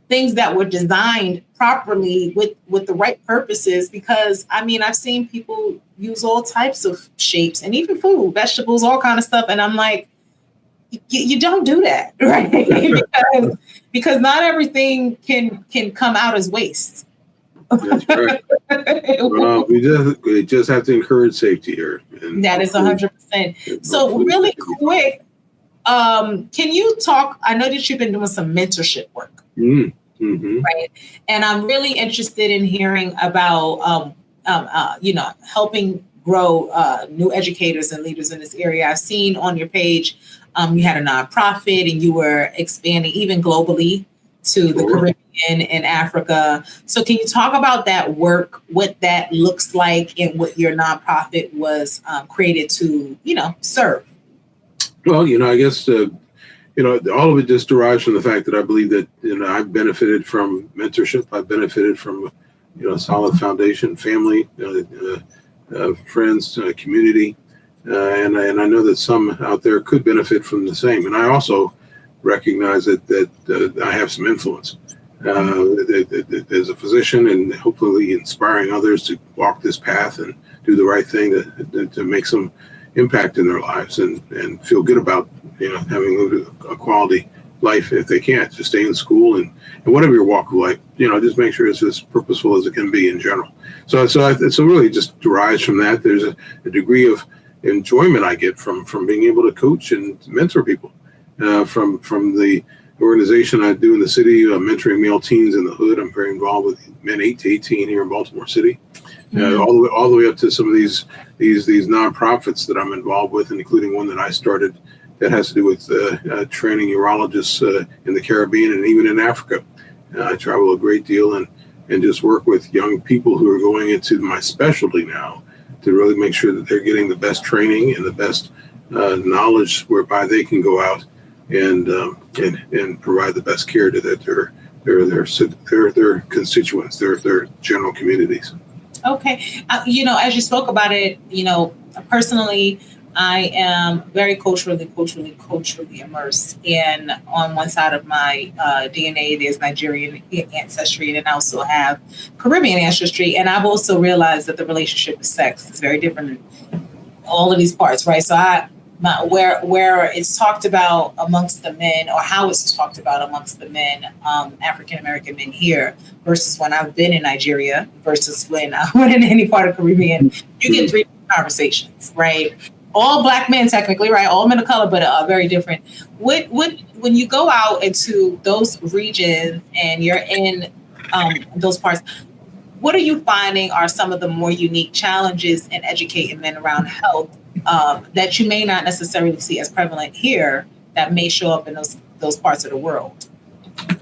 things that were designed properly with the right purposes. Because I've seen people use all types of shapes and even food, vegetables, all kind of stuff, and I'm like, you don't do that, right? because not everything can come out as waste. That's right. Well, we just have to encourage safety here. That is 100%. So really quick, can you talk? I know that you've been doing some mentorship work. Mm-hmm. Right. And I'm really interested in hearing about, helping grow new educators and leaders in this area. I've seen on your page, you had a nonprofit and you were expanding even globally to the Caribbean and Africa. So can you talk about that work, what that looks like, and what your nonprofit was created to, serve? Well, I guess all of it just derives from the fact that I believe that, I've benefited from mentorship. I've benefited from, a solid foundation, family, friends, community. And I know that some out there could benefit from the same. And I also recognize that I have some influence as a physician, and hopefully inspiring others to walk this path and do the right thing to make some impact in their lives and feel good about having lived a quality life if they can't. Just stay in school and whatever your walk of life, just make sure it's as purposeful as it can be in general. So really just derives from that. There's a degree of enjoyment I get from being able to coach and mentor people. From the organization I do in the city, mentoring male teens in the hood. I'm very involved with men 8 to 18 here in Baltimore City. All the way up to some of these nonprofits that I'm involved with, including one that I started that has to do with training urologists in the Caribbean and even in Africa. I travel a great deal and just work with young people who are going into my specialty now to really make sure that they're getting the best training and the best knowledge whereby they can go out and provide the best care to their constituents, their general communities. Okay. As you spoke about it, personally, I am very culturally immersed. And on one side of my DNA, there's Nigerian ancestry, and I also have Caribbean ancestry. And I've also realized that the relationship with sex is very different in all of these parts, right? So where it's talked about amongst the men, or how it's talked about amongst the men, African American men here, versus when I've been in Nigeria, versus when I went in any part of the Caribbean, you get 3 conversations, right? All Black men, technically, right? All men of color, but very different. When you go out into those regions and you're in those parts, what are you finding are some of the more unique challenges in educating men around health that you may not necessarily see as prevalent here that may show up in those parts of the world?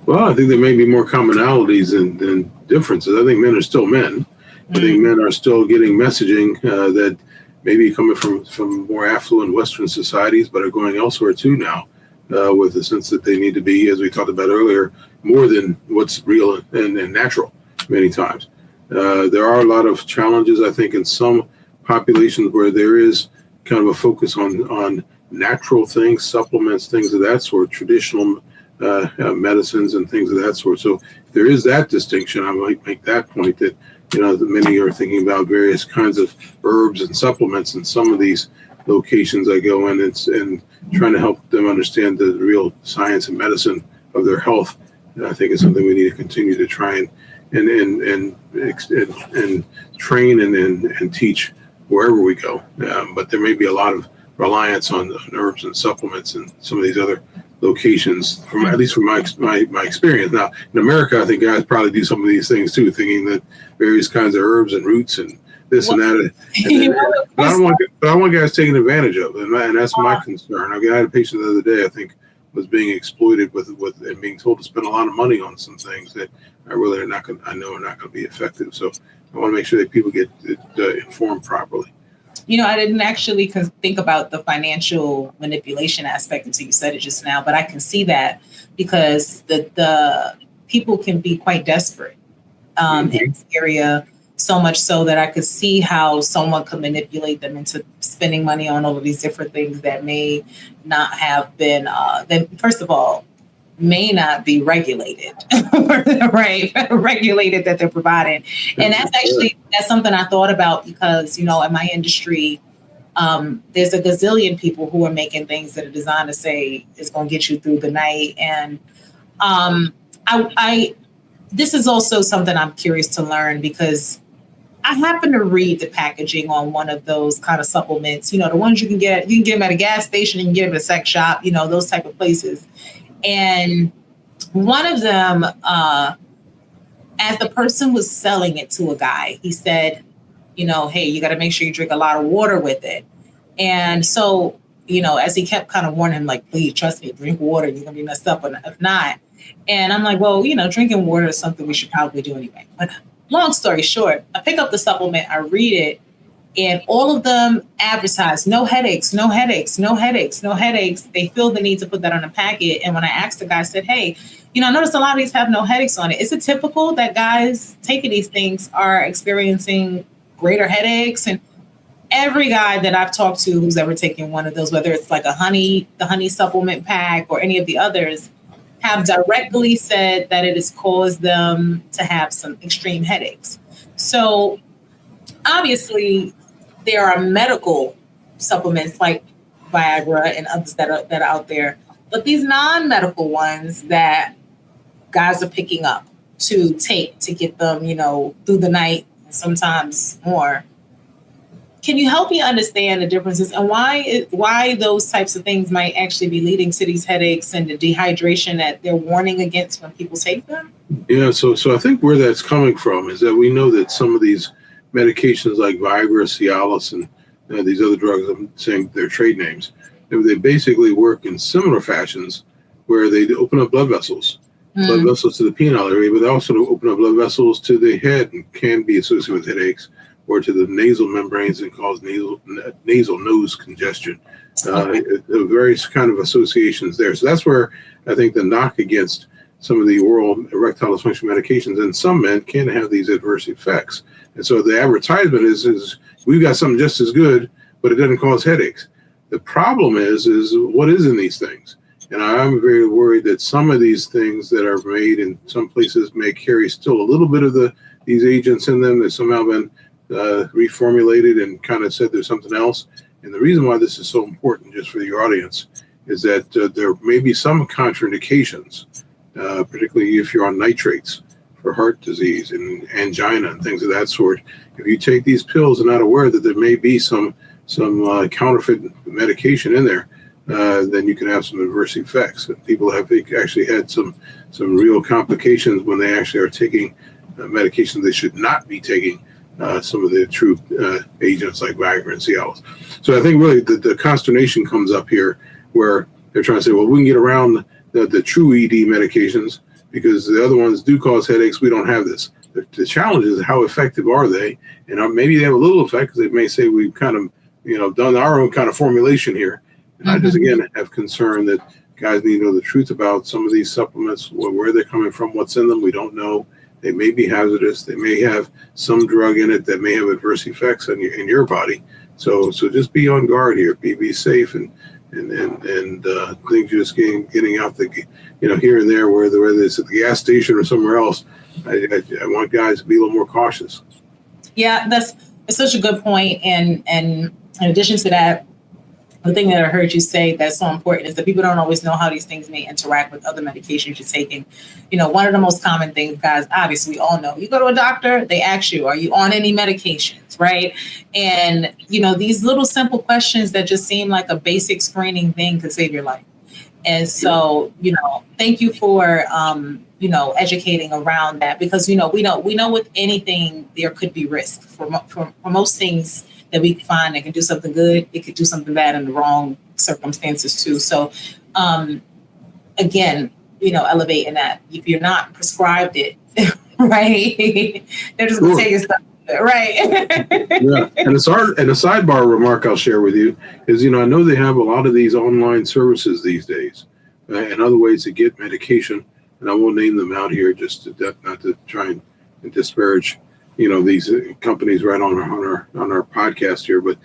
Well, I think there may be more commonalities than differences. I think men are still men. I think men are still getting messaging that maybe coming from more affluent Western societies, but are going elsewhere too now, with the sense that they need to be, as we talked about earlier, more than what's real and natural many times. There are a lot of challenges, I think, in some populations where there is kind of a focus on natural things, supplements, things of that sort, traditional medicines and things of that sort. So there is that distinction. I might make that point that many are thinking about various kinds of herbs and supplements in some of these locations I go in and trying to help them understand the real science and medicine of their health. And I think it's something we need to continue to try and train and teach wherever we go. But there may be a lot of reliance on herbs and supplements and some of these other locations, from at least from my experience. Now, in America, I think guys probably do some of these things too, thinking that various kinds of herbs and roots and this and that. But I don't want guys taking advantage of it, and that's my concern. I had a patient the other day, I think, was being exploited with and being told to spend a lot of money on some things that I know are not going to be effective. So I want to make sure that people get informed properly. I didn't actually think about the financial manipulation aspect until you said it just now, but I can see that because the people can be quite desperate in this area, so much so that I could see how someone could manipulate them into spending money on all of these different things that may not have been, first of all, may not be regulated, right? Regulated that they're providing. And that's something I thought about because, in my industry, there's a gazillion people who are making things that are designed to say it's going to get you through the night. And this is also something I'm curious to learn because I happen to read the packaging on one of those kind of supplements, the ones you can get them at a gas station, you can get them at a sex shop, those type of places. And one of them, as the person was selling it to a guy, he said, hey, you got to make sure you drink a lot of water with it. And so, as he kept kind of warning him, like, please trust me, drink water, you're going to be messed up if not. And I'm like, well, drinking water is something we should probably do anyway. But long story short, I pick up the supplement, I read it, and all of them advertise no headaches, no headaches, no headaches, no headaches. They feel the need to put that on a packet. And when I asked the guy, I said, hey, I noticed a lot of these have no headaches on it. Is it typical that guys taking these things are experiencing greater headaches? And every guy that I've talked to who's ever taken one of those, whether it's like the honey supplement pack or any of the others, have directly said that it has caused them to have some extreme headaches. So obviously, there are medical supplements like Viagra and others that are out there, but these non-medical ones that guys are picking up to take to get them, through the night, sometimes more. Can you help me understand the differences and why those types of things might actually be leading to these headaches and the dehydration that they're warning against when people take them? Yeah, so I think where that's coming from is that we know that some of these medications like Viagra, Cialis, and these other drugs, I'm saying their trade names, they basically work in similar fashions where they open up blood vessels to the penile area, but they also open up blood vessels to the head and can be associated with headaches, or to the nasal membranes and cause nasal nose congestion. Various kind of associations there. So that's where I think the knock against some of the oral erectile dysfunction medications in some men can have these adverse effects. And so the advertisement is we've got something just as good, but it doesn't cause headaches. The problem is what is in these things. And I'm very worried that some of these things that are made in some places may carry still a little bit of these agents in them that somehow been reformulated and kind of said there's something else. And the reason why this is so important, just for your audience, is that there may be some contraindications, particularly if you're on nitrates for heart disease and angina and things of that sort. If you take these pills and not aware that there may be some counterfeit medication in there, then you can have some adverse effects. And people have actually had some real complications when they actually are taking medications they should not be taking. Some of the true agents like Viagra and Cialis. So I think really the consternation comes up here where they're trying to say, well, we can get around the true ED medications because the other ones do cause headaches. We don't have this. The challenge is how effective are they? And maybe they have a little effect because they may say we've kind of, done our own kind of formulation here. And I just, again, have concern that guys need to know the truth about some of these supplements, where they're coming from, what's in them. We don't know. They may be hazardous. They may have some drug in it that may have adverse effects in your body. So just be on guard here. Be safe and things just getting out here and there, whether it's at the gas station or somewhere else. I want guys to be a little more cautious. Yeah, that's such a good point. And in addition to that, the thing that I heard you say that's so important is that people don't always know how these things may interact with other medications you're taking. One of the most common things, guys, obviously we all know, you go to a doctor, they ask you, are you on any medications, right? And, these little simple questions that just seem like a basic screening thing could save your life. And so, thank you for, educating around that, because, we know with anything, there could be risk for most things that we find that can do something good. It could do something bad in the wrong circumstances too. So, again, elevating that. If you're not prescribed it, right, they're just going to take your stuff. Right. Yeah. And a sidebar remark I'll share with you is, I know they have a lot of these online services these days and other ways to get medication. And I won't name them out here just not to try and disparage, these companies right on our podcast here. But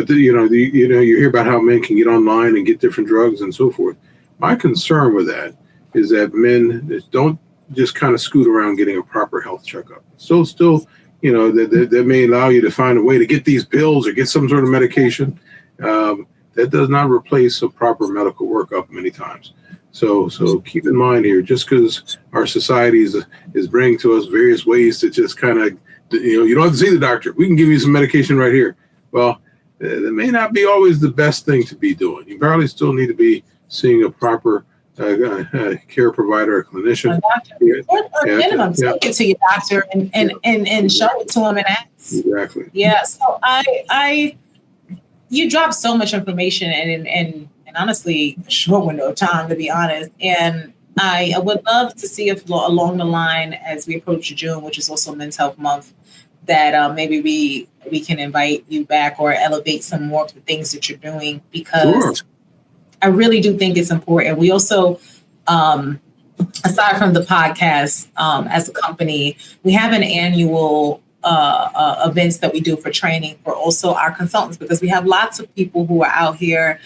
you hear about how men can get online and get different drugs and so forth. My concern with that is that men don't just kind of scoot around getting a proper health checkup. So still, that may allow you to find a way to get these pills or get some sort of medication. That does not replace a proper medical workup many times. So keep in mind here, just because our society is bringing to us various ways to just kind of, you don't have to see the doctor. We can give you some medication right here. Well, that may not be always the best thing to be doing. You probably still need to be seeing a proper care provider, a clinician. A doctor. Or minimum, take it to your doctor and show it to him and ask. Exactly. Yeah. So you dropped so much information and honestly, a short window of time, to be honest. And I would love to see if along the line, as we approach June, which is also Men's Health Month, that maybe we can invite you back or elevate some more of the things that you're doing, because sure. I really do think it's important. We also, aside from the podcast, as a company, we have an annual events that we do for training for also our consultants, because we have lots of people who are out here,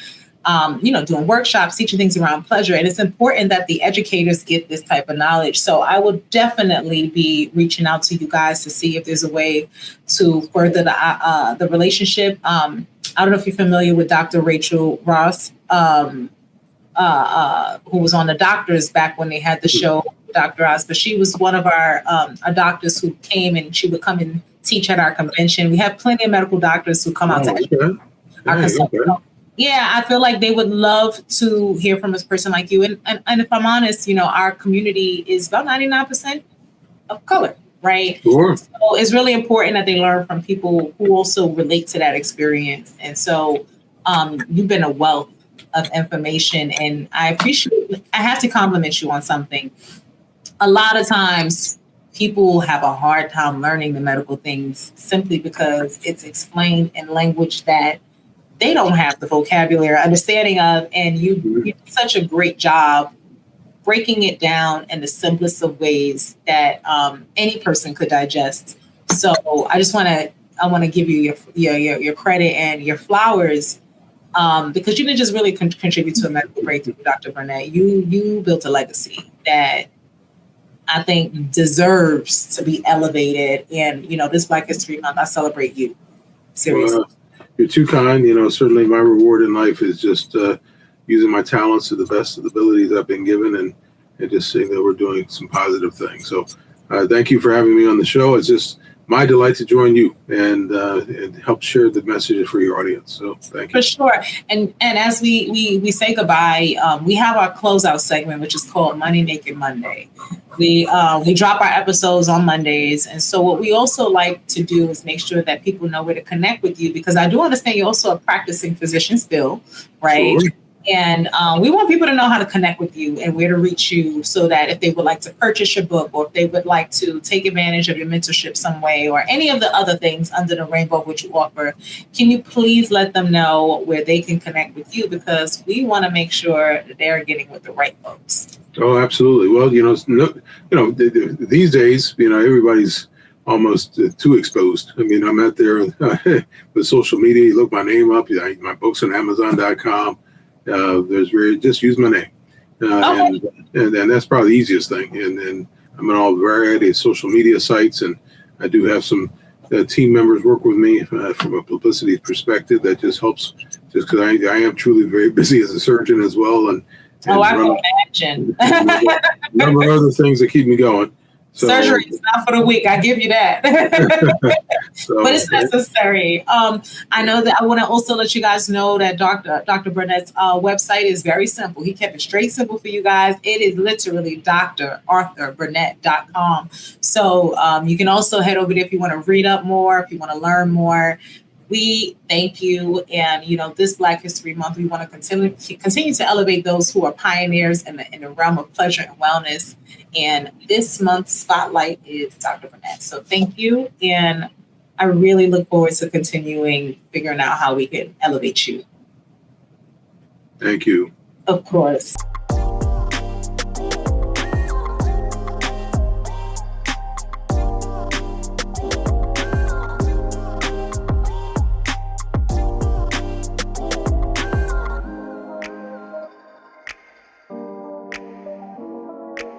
doing workshops, teaching things around pleasure. And it's important that the educators get this type of knowledge. So I will definitely be reaching out to you guys to see if there's a way to further the relationship. I don't know if you're familiar with Dr. Rachel Ross, who was on the Doctors back when they had the show, Dr. Oz, but she was one of our doctors who came, and she would come and teach at our convention. We have plenty of medical doctors who come out to educate our consultants. Yeah, I feel like they would love to hear from a person like you. And if I'm honest, our community is about 99% of color, right? Sure. So it's really important that they learn from people who also relate to that experience. And so you've been a wealth of information, and I have to compliment you on something. A lot of times people have a hard time learning the medical things simply because it's explained in language that they don't have the vocabulary or understanding of, and you do such a great job breaking it down in the simplest of ways that any person could digest. So I want to give you your credit and your flowers, because you didn't just really contribute to a medical breakthrough, Dr. Burnett. You built a legacy that I think deserves to be elevated. And this Black History Month, I celebrate you. Seriously. You're too kind. Certainly my reward in life is just using my talents to the best of the abilities I've been given, and just seeing that we're doing some positive things. So thank you for having me on the show. It's just my delight to join you and help share the message for your audience. So thank you. For sure. And as we say goodbye, we have our closeout segment, which is called Money Naked Monday. We drop our episodes on Mondays. And so what we also like to do is make sure that people know where to connect with you, because I do understand you're also a practicing physician still, right? Sure. And we want people to know how to connect with you and where to reach you, so that if they would like to purchase your book, or if they would like to take advantage of your mentorship some way, or any of the other things under the rainbow which you offer, can you please let them know where they can connect with you? Because we want to make sure that they're getting with the right folks. Oh, absolutely. Well, these days, everybody's almost too exposed. I mean, I'm out there with social media. You look my name up. My book's on Amazon.com. Just use my name, and that's probably the easiest thing. And I'm on all variety of social media sites, and I do have some team members work with me from a publicity perspective that just helps just because I am truly very busy as a surgeon as well, and I can imagine. a number of other things that keep me going. So, surgery is not for the weak. I give you that. But it's necessary. I know that I want to also let you guys know that Dr. Burnett's website is very simple. He kept it straight simple for you guys. It is literally drarthurburnett.com. So you can also head over there if you want to read up more, if you want to learn more. We thank you. And, this Black History Month, we want to continue to elevate those who are pioneers in the realm of pleasure and wellness. And this month's spotlight is Dr. Burnett. So thank you. And I really look forward to continuing figuring out how we can elevate you. Thank you. Of course.